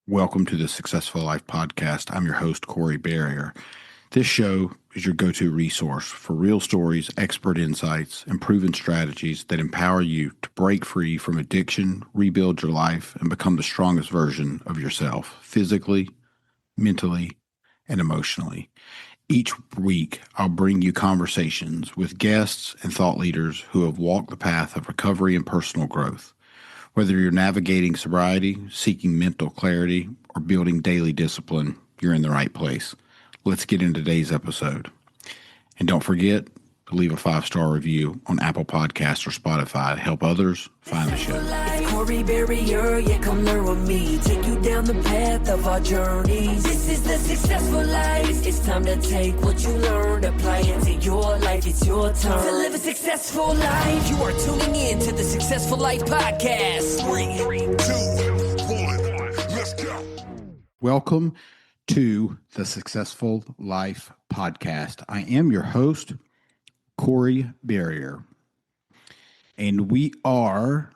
Welcome to the Successful Life Podcast. I'm your host, Corey Berrier. This show is your go-to resource for real stories, expert insights, and proven strategies that empower you to break free from addiction, rebuild your life, and become the strongest version of yourself, physically, mentally, and emotionally. Each week, I'll bring you conversations with guests and thought leaders who have walked the path of recovery and personal growth. Whether you're navigating sobriety, seeking mental clarity, or building daily discipline, you're in the right place. Let's get into today's episode. And don't forget to leave a 5-star review on Apple Podcasts or Spotify to help others find the show. It's Corey Berrier, yeah, come learn with me. Take you down the path of our journeys. This is the successful life. It's time to take what you learned, apply it to your life. It's your turn to live a successful life. You are tuning in to the Successful Life Podcast. 3, 2, 1, let's go. Welcome to the Successful Life Podcast. I am your host, Corey Berrier, and we are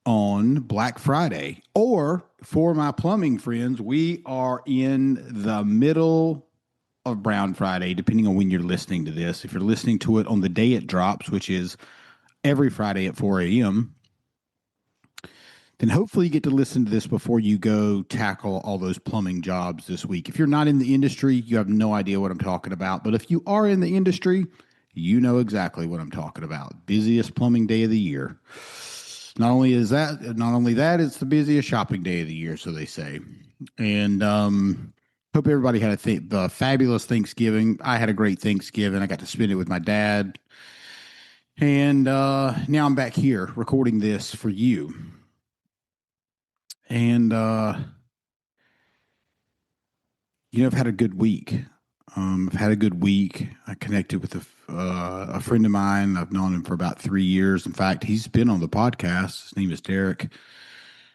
on Black Friday, or for my plumbing friends, we are in the middle of Brown Friday, depending on when you're listening to this. If you're listening to it on the day it drops, which is every Friday at 4 a.m., then hopefully you get to listen to this before you go tackle all those plumbing jobs this week. If you're not in the industry, you have no idea what I'm talking about. But if you are in the industry, you know exactly what I'm talking about. Busiest plumbing day of the year. Not only that, it's the busiest shopping day of the year, so they say. And hope everybody had a fabulous Thanksgiving. I had a great Thanksgiving. I got to spend it with my dad. And now I'm back here recording this for you. And, I've had a good week. I connected with a friend of mine. I've known him for about 3 years. In fact, he's been on the podcast. His name is Derek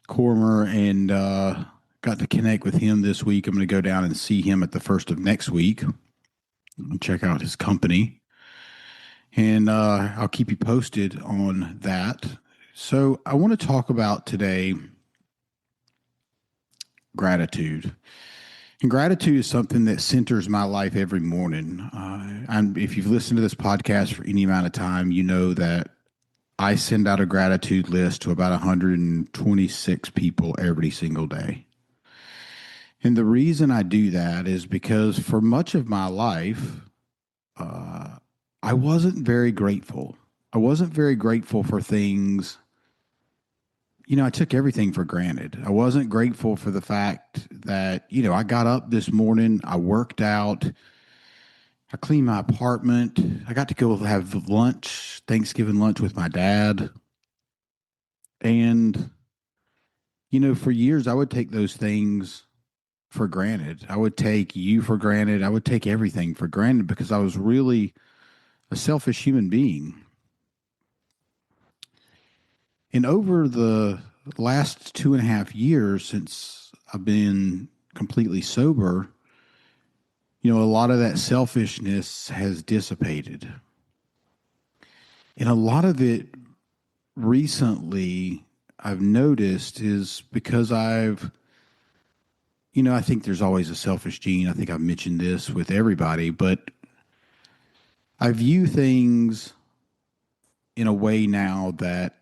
Cormer, and got to connect with him this week. I'm going to go down and see him at the first of next week and check out his company. And I'll keep you posted on that. So I want to talk about today gratitude. And gratitude is something that centers my life every morning. If you've listened to this podcast for any amount of time, you know that I send out a gratitude list to about 126 people every single day. And the reason I do that is because for much of my life, I wasn't very grateful. I wasn't very grateful for things. I took everything for granted. I wasn't grateful for the fact that, I got up this morning, I worked out, I cleaned my apartment, I got to go have lunch, Thanksgiving lunch with my dad. And, for years I would take those things for granted. I would take you for granted. I would take everything for granted because I was really a selfish human being. And over the last 2.5 years since I've been completely sober, a lot of that selfishness has dissipated. And a lot of it recently I've noticed is because I think there's always a selfish gene. I think I've mentioned this with everybody, but I view things in a way now that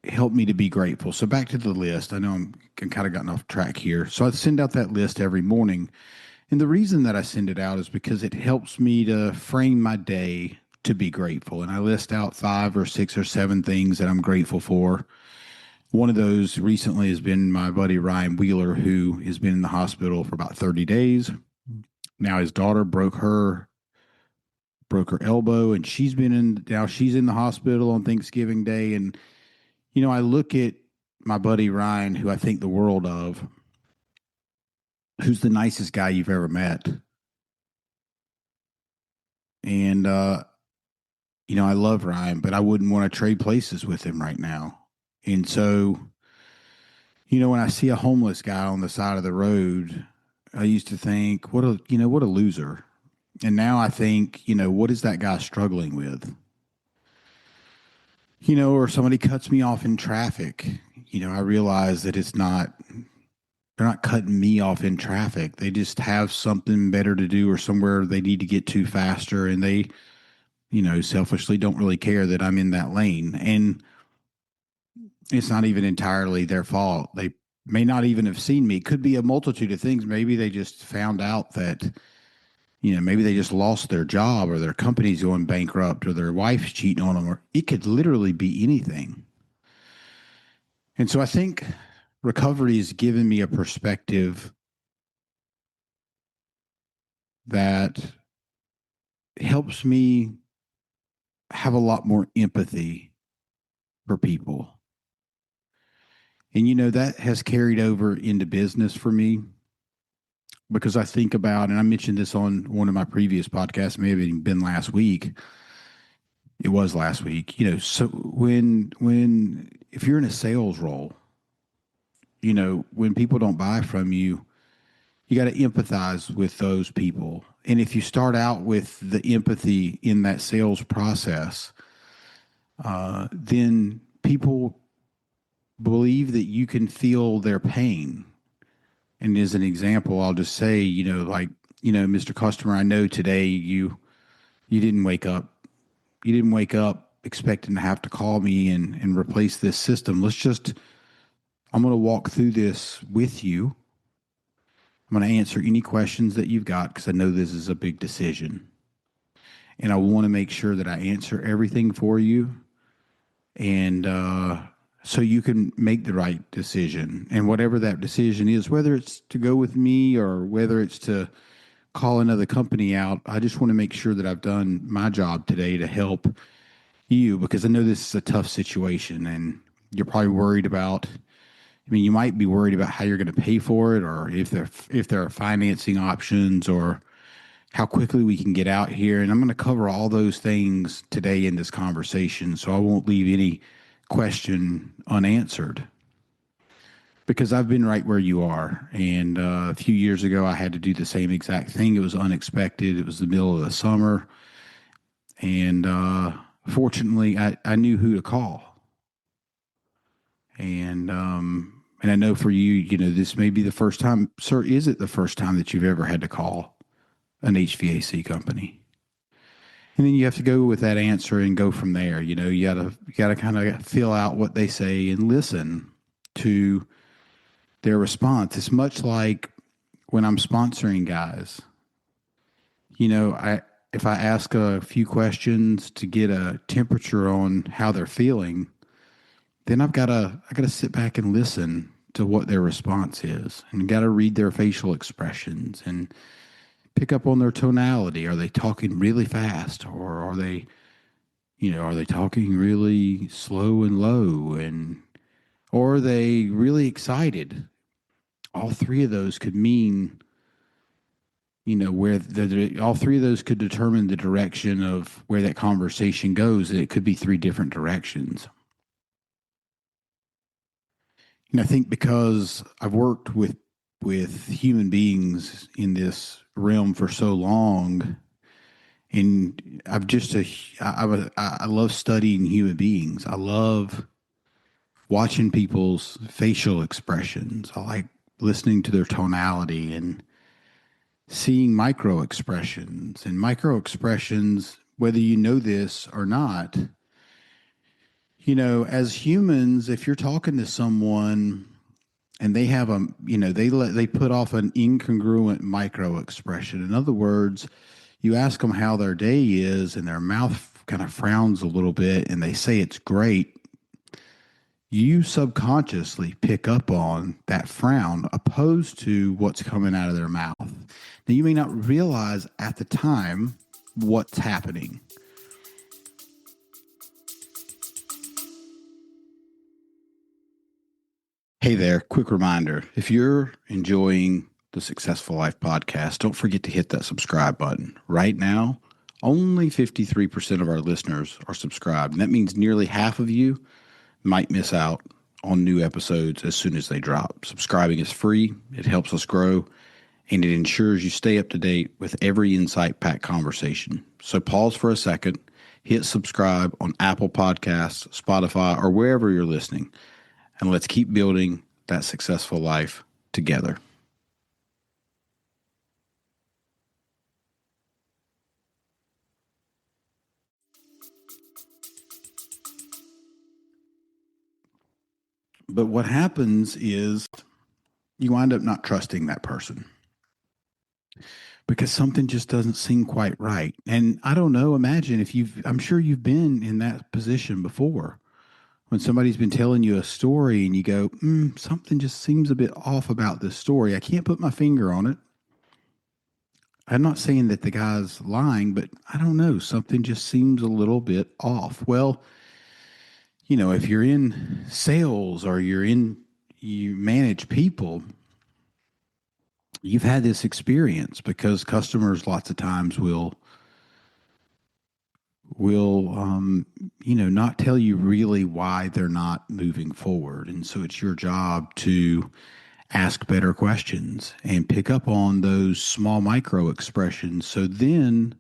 help me to be grateful. So back to the list. I know I'm kind of gotten off track here. So I send out that list every morning. And the reason that I send it out is because it helps me to frame my day to be grateful. And I list out 5 or 6 or 7 things that I'm grateful for. One of those recently has been my buddy Ryan Wheeler, who has been in the hospital for about 30 days. Now his daughter broke her elbow, and she's in the hospital on Thanksgiving Day. And I look at my buddy Ryan, who I think the world of, who's the nicest guy you've ever met. And, I love Ryan, but I wouldn't want to trade places with him right now. And so, when I see a homeless guy on the side of the road, I used to think, what a loser. And now I think, what is that guy struggling with? Or somebody cuts me off in traffic. I realize that it's not they're not cutting me off in traffic. They just have something better to do or somewhere they need to get to faster. And they, selfishly don't really care that I'm in that lane. And it's not even entirely their fault. They may not even have seen me. It could be a multitude of things. Maybe they just found out that, maybe they just lost their job or their company's going bankrupt or their wife's cheating on them, or it could literally be anything. And so I think recovery has given me a perspective that helps me have a lot more empathy for people. And, that has carried over into business for me because I think about, and I mentioned this on one of my previous podcasts, maybe even been last week. It was last week, so if you're in a sales role, when people don't buy from you, you got to empathize with those people. And if you start out with the empathy in that sales process, then people believe that you can feel their pain. And as an example, I'll just say, Mr. Customer, I know today you didn't wake up. You didn't wake up expecting to have to call me and replace this system. I'm going to walk through this with you. I'm going to answer any questions that you've got because I know this is a big decision. And I want to make sure that I answer everything for you. And so you can make the right decision. And whatever that decision is, whether it's to go with me or whether it's to call another company out, I just want to make sure that I've done my job today to help you because I know this is a tough situation and you're probably worried about, you might be worried about how you're going to pay for it or if there are financing options or how quickly we can get out here. And I'm going to cover all those things today in this conversation, so I won't leave any question unanswered because I've been right where you are. And a few years ago, I had to do the same exact thing. It was unexpected. It was the middle of the summer. And fortunately, I knew who to call. And I know for you, this may be the first time. Sir, is it the first time that you've ever had to call an HVAC company? And then you have to go with that answer and go from there. You gotta kind of feel out what they say and listen to their response. It's much like when I'm sponsoring guys. If I ask a few questions to get a temperature on how they're feeling, then I gotta sit back and listen to what their response is, and got to read their facial expressions and pick up on their tonality. Are they talking really fast, or are they talking really slow and low, or are they really excited? All three of those could mean, where all three of those could determine the direction of where that conversation goes. And it could be three different directions. And I think because I've worked with human beings in this realm for so long, and I love studying human beings. I love watching people's facial expressions. I like listening to their tonality and seeing micro expressions. And micro expressions, whether you know this or not, as humans, if you're talking to someone and they have they put off an incongruent micro expression. In other words, you ask them how their day is and their mouth kind of frowns a little bit and they say it's great. You subconsciously pick up on that frown opposed to what's coming out of their mouth. Now, you may not realize at the time what's happening. Hey there, quick reminder. If you're enjoying the Successful Life podcast, don't forget to hit that subscribe button. Right now, only 53% of our listeners are subscribed. And that means nearly half of you might miss out on new episodes as soon as they drop. Subscribing is free. It helps us grow, and it ensures you stay up to date with every insight-packed conversation. So pause for a second, hit subscribe on Apple Podcasts, Spotify, or wherever you're listening. And let's keep building that successful life together. But what happens is you wind up not trusting that person because something just doesn't seem quite right. And I don't know, imagine if I'm sure you've been in that position before when somebody's been telling you a story and you go, something just seems a bit off about this story. I can't put my finger on it. I'm not saying that the guy's lying, but I don't know. Something just seems a little bit off. Well, if you're in sales or you manage people, you've had this experience because customers lots of times will not tell you really why they're not moving forward. And so it's your job to ask better questions and pick up on those small micro expressions. So then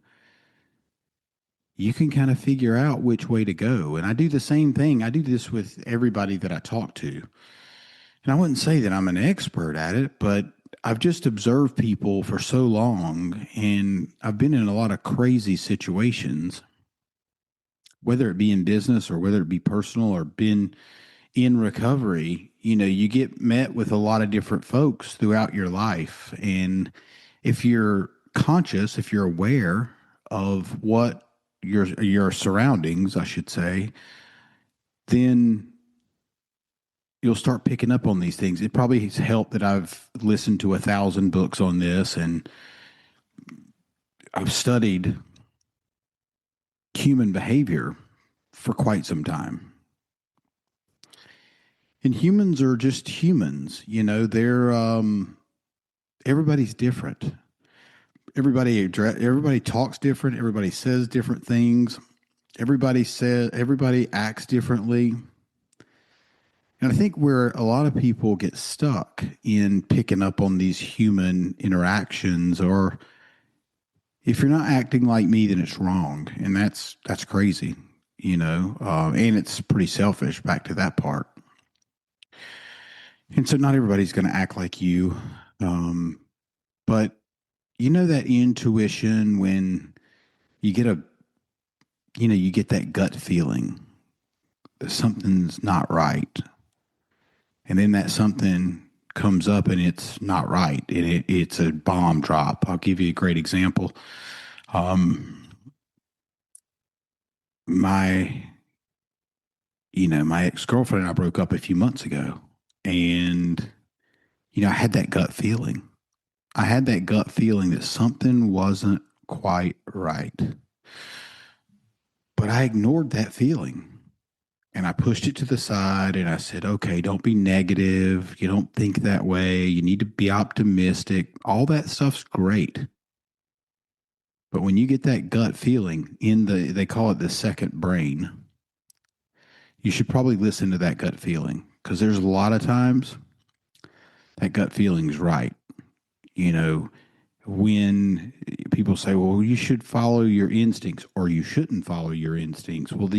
you can kind of figure out which way to go. And I do the same thing. I do this with everybody that I talk to. And I wouldn't say that I'm an expert at it, but I've just observed people for so long and I've been in a lot of crazy situations, whether it be in business or whether it be personal or been in recovery. You get met with a lot of different folks throughout your life. And if you're conscious, if you're aware of what your surroundings, I should say, then you'll start picking up on these things. It probably has helped that I've listened to 1,000 books on this and I've studied human behavior for quite some time. And humans are just humans, they're everybody's different. Everybody talks different, everybody says different things. Everybody acts differently. And I think where a lot of people get stuck in picking up on these human interactions, or if you're not acting like me, then it's wrong. And that's crazy, and it's pretty selfish back to that part. And so not everybody's going to act like you. But that intuition when you get you get that gut feeling that something's not right. And then that something comes up and it's not right. And it's a bomb drop. I'll give you a great example. My ex-girlfriend and I broke up a few months ago. And, I had that gut feeling. I had that gut feeling that something wasn't quite right. But I ignored that feeling. And I pushed it to the side and I said, okay, don't be negative. You don't think that way. You need to be optimistic. All that stuff's great. But when you get that gut feeling they call it the second brain, you should probably listen to that gut feeling because there's a lot of times that gut feeling is right. When people say, well, you should follow your instincts or you shouldn't follow your instincts. Well,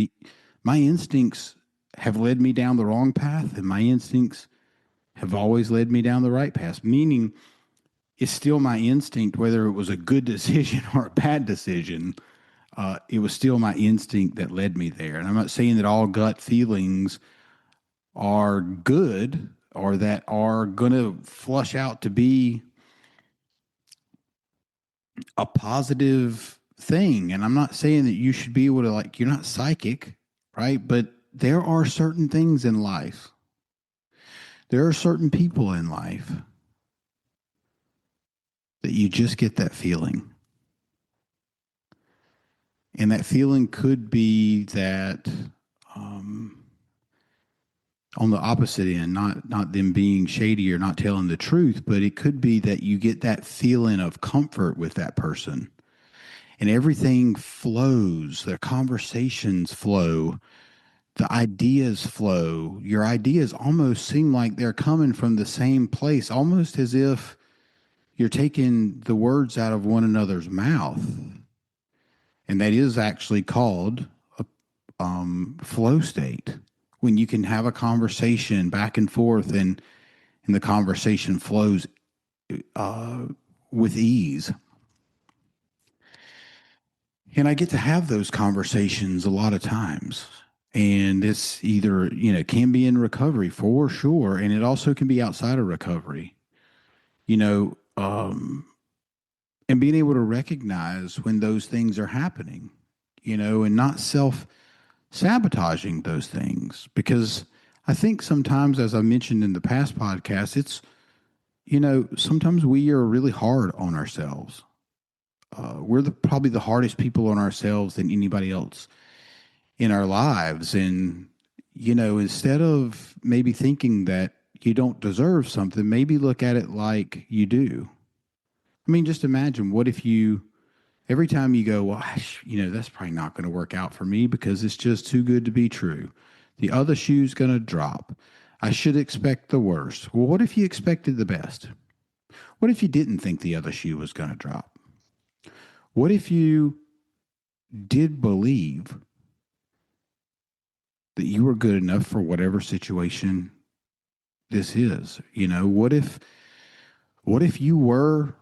my instincts have led me down the wrong path and my instincts have always led me down the right path, meaning it's still my instinct, whether it was a good decision or a bad decision. It was still my instinct that led me there. And I'm not saying that all gut feelings are good or that are going to flush out to be a positive thing. And I'm not saying that you should be able to, you're not psychic, right? But there are certain things in life. There are certain people in life that you just get that feeling. And that feeling could be that on the opposite end, not them being shady or not telling the truth, but it could be that you get that feeling of comfort with that person. And everything flows, their conversations flow, the ideas flow. Your ideas almost seem like they're coming from the same place, almost as if you're taking the words out of one another's mouth. And that is actually called a flow state, when you can have a conversation back and forth and and the conversation flows with ease. And I get to have those conversations a lot of times. And it's either, can be in recovery for sure. And it also can be outside of recovery, you know, and being able to recognize when those things are happening, and not sabotaging those things. Because I think sometimes, as I mentioned in the past podcast, it's, sometimes we are really hard on ourselves. We're probably the hardest people on ourselves than anybody else in our lives. And, instead of maybe thinking that you don't deserve something, maybe look at it like you do. I mean, just imagine, what if every time you go, well, that's probably not going to work out for me because it's just too good to be true. The other shoe's going to drop. I should expect the worst. Well, what if you expected the best? What if you didn't think the other shoe was going to drop? What if you did believe that you were good enough for whatever situation this is? What if you were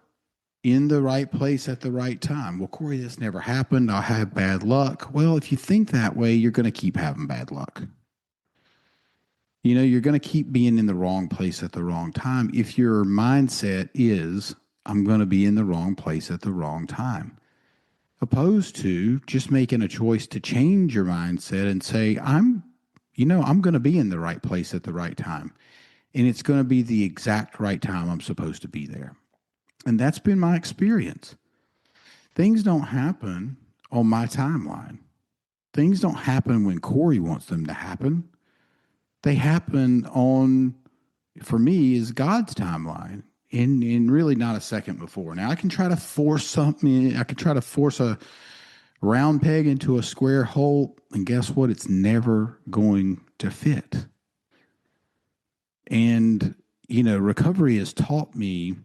in the right place at the right time? Well, Corey, this never happened. I have bad luck. Well, if you think that way, you're going to keep having bad luck. You're going to keep being in the wrong place at the wrong time if your mindset is, I'm going to be in the wrong place at the wrong time. Opposed to just making a choice to change your mindset and say, I'm going to be in the right place at the right time. And it's going to be the exact right time I'm supposed to be there. And that's been my experience. Things don't happen on my timeline. Things don't happen when Corey wants them to happen. They happen on, for me, is God's timeline, and really not a second before. Now, I can try to force something. I can try to force a round peg into a square hole, and guess what? It's never going to fit. And, recovery has taught me,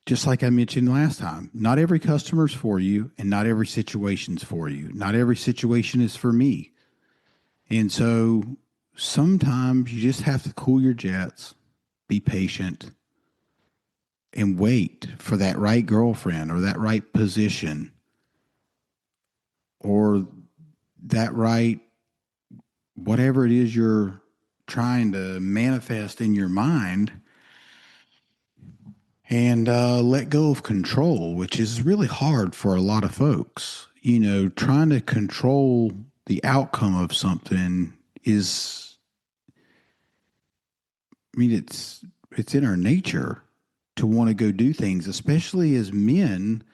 just like I mentioned last time, not every customer's for you, and not every situation's for you. Not every situation is for me. And so sometimes you just have to cool your jets, be patient, and wait for that right girlfriend or that right position or that right, whatever it is you're trying to manifest in your mind, and let go of control, which is really hard for a lot of folks. Trying to control the outcome of something is, it's in our nature to want to go do things, especially as men.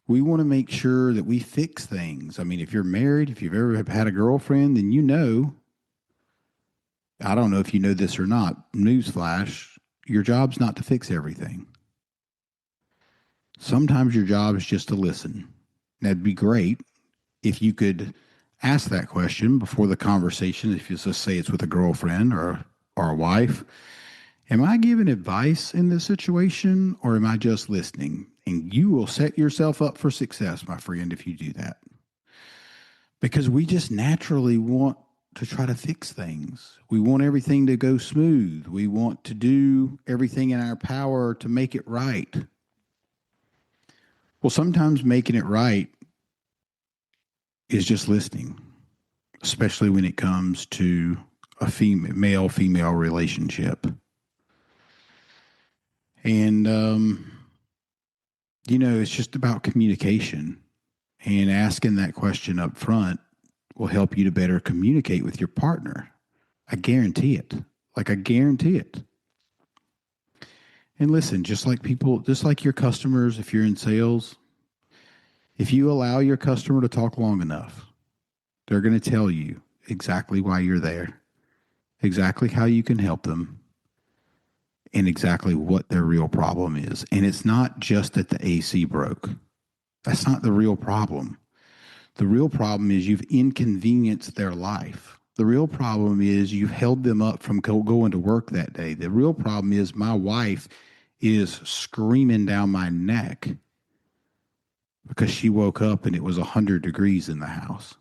We want to make sure that we fix things. I mean, if you're married, if you've ever had a girlfriend, then I don't know if you know this or not, newsflash, your job's not to fix everything. Sometimes your job is just to listen. That'd be great if you could ask that question before the conversation. If you just say it's with a girlfriend or a wife, am I giving advice in this situation, or am I just listening? And you will set yourself up for success, my friend, if you do that. Because we just naturally want to try to fix things. We want everything to go smooth. We want to do everything in our power to make it right. Well, sometimes making it right is just listening, especially when it comes to a male-female relationship. And, it's just about communication, and asking that question up front will help you to better communicate with your partner. I guarantee it. I guarantee it. And listen, just like your customers, if you're in sales, if you allow your customer to talk long enough, they're going to tell you exactly why you're there, exactly how you can help them, and exactly what their real problem is. And it's not just that the AC broke. That's not the real problem. The real problem is you've inconvenienced their life. The real problem is you've held them up from going to work that day. The real problem is my wife is screaming down my neck because she woke up and it was 100 degrees in the house.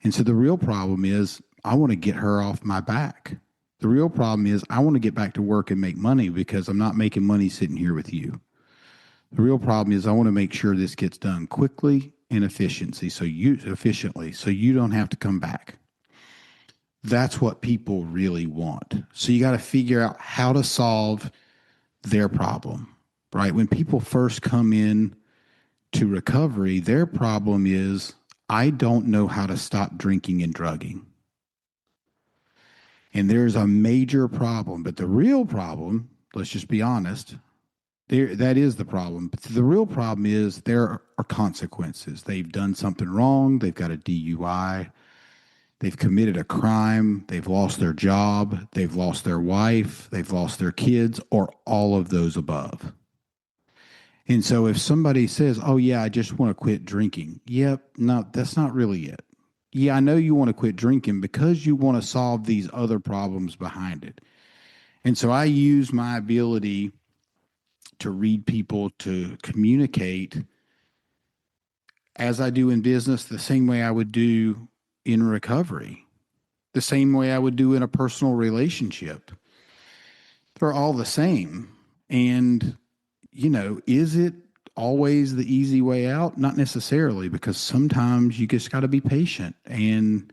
And so the real problem is I want to get her off my back. The real problem is I want to get back to work and make money because I'm not making money sitting here with you. The real problem is I want to make sure this gets done quickly and efficiently so you don't have to come back. That's what people really want. So you got to figure out how to solve their problem, right? When people first come in to recovery, their problem is I don't know how to stop drinking and drugging. And there's a major problem, but the real problem, let's just be honest, that is the problem. But the real problem is there are consequences. They've done something wrong. They've got a DUI. They've committed a crime. They've lost their job. They've lost their wife. They've lost their kids, or all of those above. And so if somebody says, oh, yeah, I just want to quit drinking. Yep, no, that's not really it. Yeah, I know you want to quit drinking because you want to solve these other problems behind it. And so I use my ability to read people, to communicate as I do in business, the same way I would do in recovery, the same way I would do in a personal relationship. They're all the same. And, is it always the easy way out? Not necessarily, because sometimes you just got to be patient and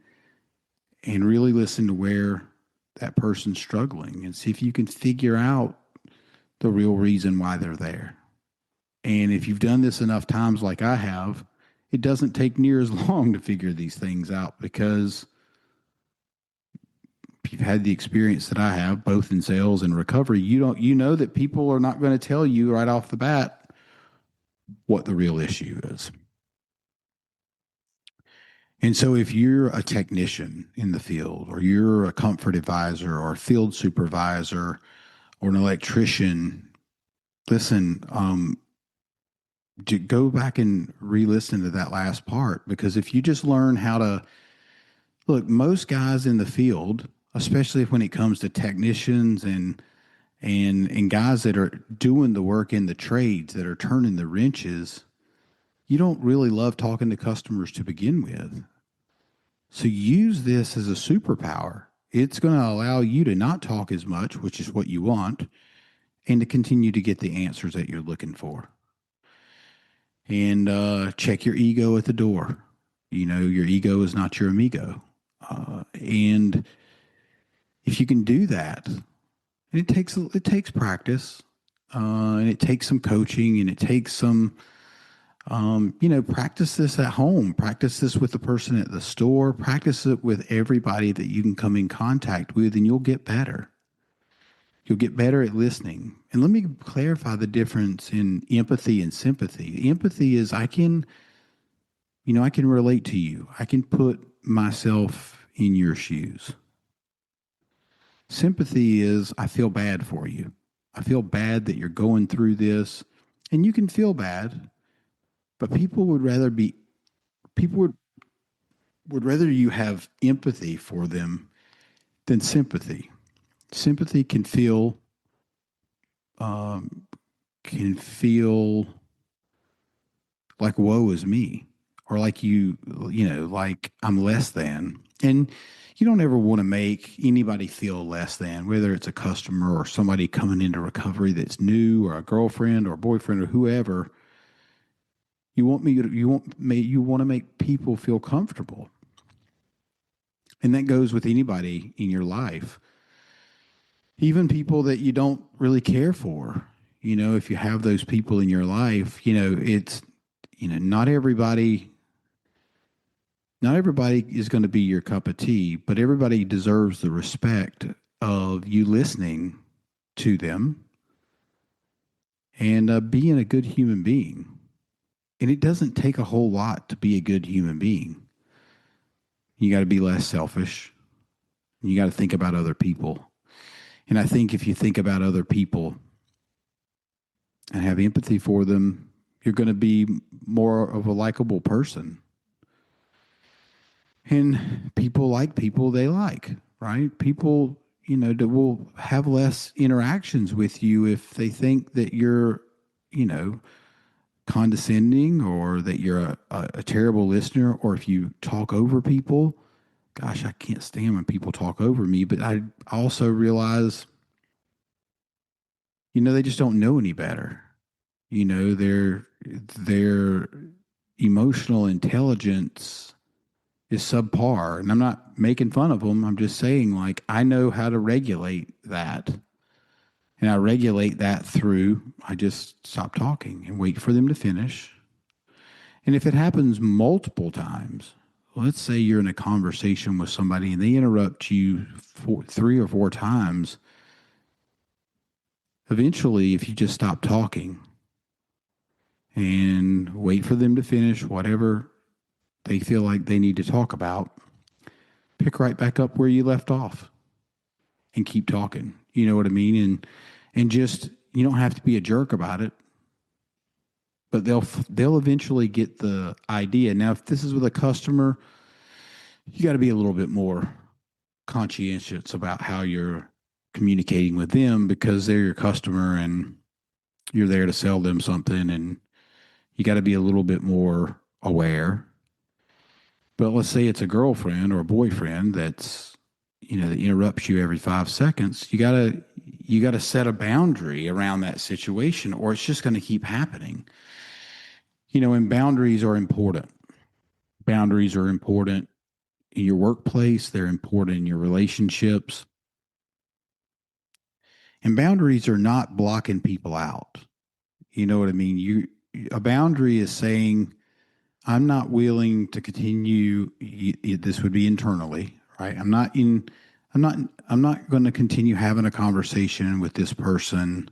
really listen to where that person's struggling and see if you can figure out the real reason why they're there. And if you've done this enough times like I have, it doesn't take near as long to figure these things out because if you've had the experience that I have, both in sales and recovery, you know that people are not going to tell you right off the bat what the real issue is. And so if you're a technician in the field, or you're a comfort advisor or a field supervisor or an electrician, listen, go back and re-listen to that last part, because if you just learn how to look, most guys in the field, especially when it comes to technicians and guys that are doing the work in the trades, that are turning the wrenches, you don't really love talking to customers to begin with. So use this as a superpower. It's going to allow you to not talk as much, which is what you want, and to continue to get the answers that you're looking for. And check your ego at the door. Your ego is not your amigo. And if you can do that, and it takes practice, and it takes some coaching, and it takes some, practice this at home, practice this with the person at the store, practice it with everybody that you can come in contact with, and you'll get better. You'll get better at listening. And let me clarify the difference in empathy and sympathy. Empathy is I can relate to you. I can put myself in your shoes. Sympathy is I feel bad for you. I feel bad that you're going through this, and you can feel bad, but people would rather you have empathy for them than sympathy. Sympathy can feel like woe is me, or like like I'm less than. And you don't ever want to make anybody feel less than, whether it's a customer or somebody coming into recovery that's new, or a girlfriend or a boyfriend or whoever. You want to make people feel comfortable. And that goes with anybody in your life. Even people that you don't really care for. If you have those people in your life, it's, not everybody is going to be your cup of tea, but everybody deserves the respect of you listening to them and being a good human being. And it doesn't take a whole lot to be a good human being. You got to be less selfish. You got to think about other people. And I think if you think about other people and have empathy for them, you're going to be more of a likable person. And people like people they like, right? People, that will have less interactions with you if they think that you're, condescending, or that you're a terrible listener, or if you talk over people. gosh, I can't stand when people talk over me. But I also realize, they just don't know any better. Their emotional intelligence is subpar. And I'm not making fun of them. I'm just saying, like, I know how to regulate that. And I regulate that through, I just stop talking and wait for them to finish. And if it happens multiple times, let's say you're in a conversation with somebody and they interrupt you 3 or 4 times, eventually, if you just stop talking and wait for them to finish whatever they feel like they need to talk about, pick right back up where you left off and keep talking. You know what I mean? And just, you don't have to be a jerk about it, but they'll eventually get the idea. Now, if this is with a customer, you got to be a little bit more conscientious about how you're communicating with them, because they're your customer and you're there to sell them something, and you got to be a little bit more aware. But let's say it's a girlfriend or a boyfriend that's, that interrupts you every 5 seconds. You gotta set a boundary around that situation, or it's just going to keep happening. And boundaries are important. Boundaries are important in your workplace. They're important in your relationships. And boundaries are not blocking people out. You know what I mean? A boundary is saying, I'm not willing to continue. This would be internally, right? I'm not going to continue having a conversation with this person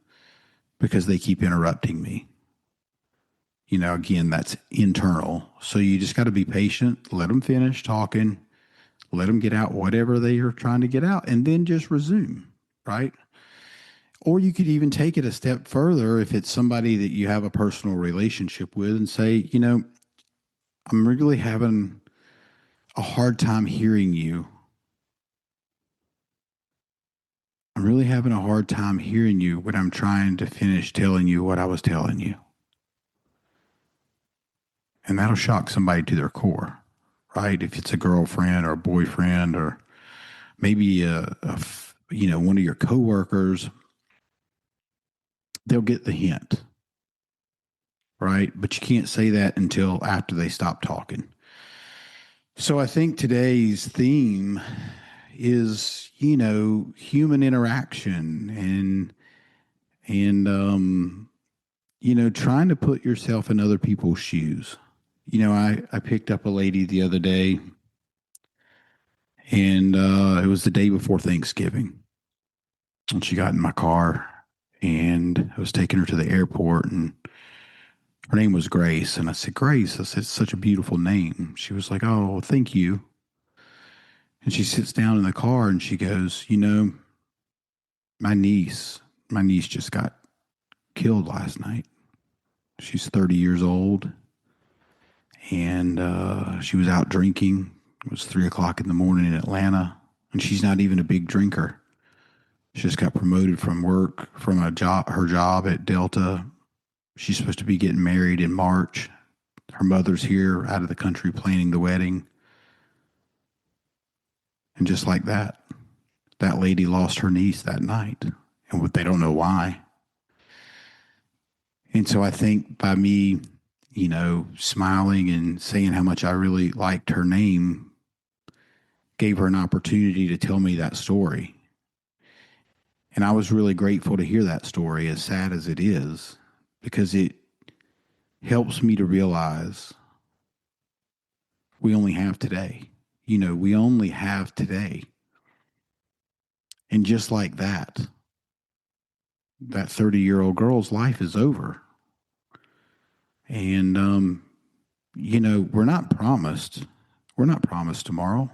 because they keep interrupting me. Again, that's internal. So you just got to be patient, let them finish talking, let them get out whatever they are trying to get out, and then just resume, right? Or you could even take it a step further if it's somebody that you have a personal relationship with and say, I'm really having a hard time hearing you. I'm really having a hard time hearing you when I'm trying to finish telling you what I was telling you. And that'll shock somebody to their core, right? If it's a girlfriend or a boyfriend, or maybe one of your coworkers, they'll get the hint, right? But you can't say that until after they stop talking. So I think today's theme is, human interaction and trying to put yourself in other people's shoes. I picked up a lady the other day, and it was the day before Thanksgiving. And she got in my car, and I was taking her to the airport, and her name was Grace. And I said, Grace, I said, it's such a beautiful name. She was like, oh, thank you. And she sits down in the car and she goes, my niece just got killed last night. She's 30 years old, and she was out drinking. It was 3 o'clock in the morning in Atlanta, and she's not even a big drinker. She just got promoted from her job at Delta. She's supposed to be getting married in March. Her mother's here out of the country planning the wedding. And just like that lady lost her niece that night, and they don't know why. And so I think by me, smiling and saying how much I really liked her name, gave her an opportunity to tell me that story. And I was really grateful to hear that story, as sad as it is, because it helps me to realize we only have today. We only have today. And just like that 30-year-old girl's life is over. And, we're not promised tomorrow.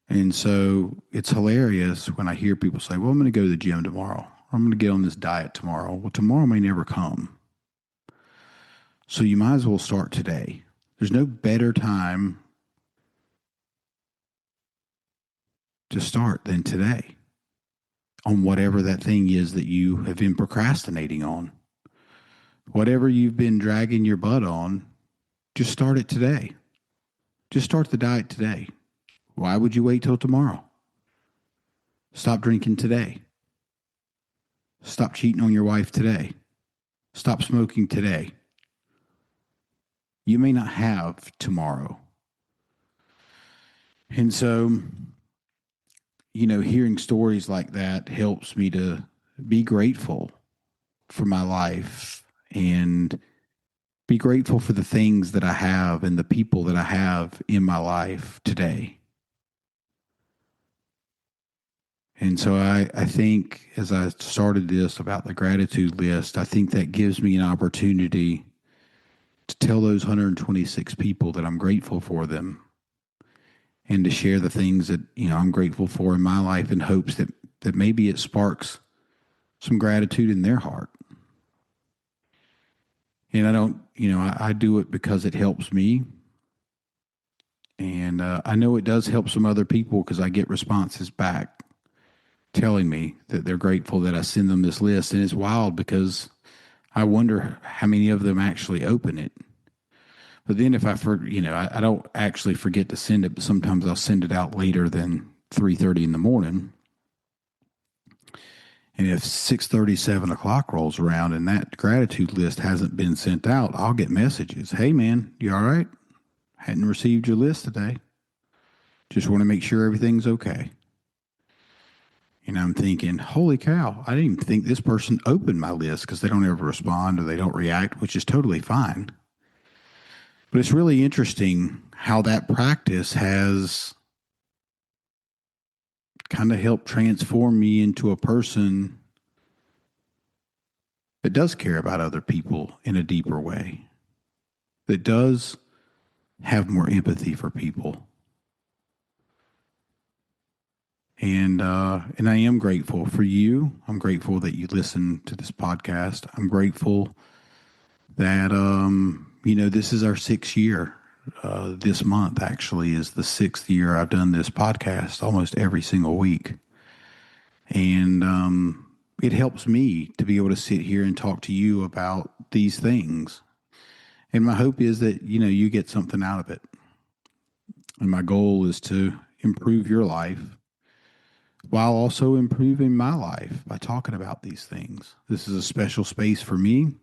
And so it's hilarious when I hear people say, well, I'm going to go to the gym tomorrow. I'm going to get on this diet tomorrow. Well, tomorrow may never come. So you might as well start today. There's no better time to start than today on whatever that thing is that you have been procrastinating on. Whatever you've been dragging your butt on, just start it today. Just start the diet today. Why would you wait till tomorrow? Stop drinking today. Stop cheating on your wife today. Stop smoking today. You may not have tomorrow. And so, hearing stories like that helps me to be grateful for my life and be grateful for the things that I have and the people that I have in my life today. And so I think as I started this about the gratitude list, I think that gives me an opportunity to tell those 126 people that I'm grateful for them and to share the things that, I'm grateful for in my life in hopes that maybe it sparks some gratitude in their heart. And I don't, I do it because it helps me. And I know it does help some other people because I get responses back telling me that they're grateful that I send them this list. And it's wild because I wonder how many of them actually open it. But then if I don't actually forget to send it, but sometimes I'll send it out later than 3:30 in the morning. And if 6:30, 7 o'clock rolls around and that gratitude list hasn't been sent out, I'll get messages. Hey, man, you all right? Hadn't received your list today. Just want to make sure everything's okay. And I'm thinking, holy cow, I didn't even think this person opened my list because they don't ever respond or they don't react, which is totally fine. But it's really interesting how that practice has kind of helped transform me into a person that does care about other people in a deeper way, that does have more empathy for people. And I am grateful for you. I'm grateful that you listen to this podcast. I'm grateful that, this is our 6th year. This month actually is the 6th year I've done this podcast almost every single week. And it helps me to be able to sit here and talk to you about these things. And my hope is that, you get something out of it. And my goal is to improve your life while also improving my life by talking about these things. This is a special space for me.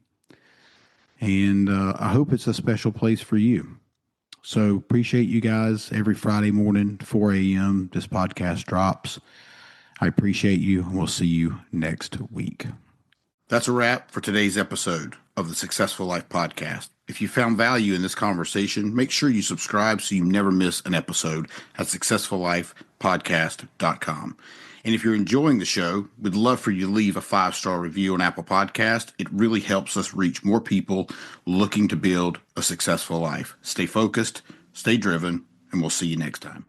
And I hope it's a special place for you. So appreciate you guys. Every Friday morning, 4 a.m., this podcast drops. I appreciate you, and we'll see you next week. That's a wrap for today's episode of the Successful Life Podcast. If you found value in this conversation, make sure you subscribe so you never miss an episode at successfullifepodcast.com. And if you're enjoying the show, we'd love for you to leave a 5-star review on Apple Podcast. It really helps us reach more people looking to build a successful life. Stay focused, stay driven, and we'll see you next time.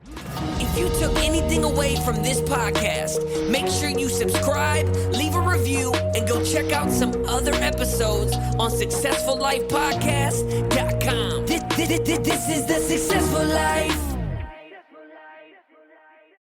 If you took anything away from this podcast, make sure you subscribe, leave a review, and go check out some other episodes on successfullifepodcast.com. This is the Successful Life.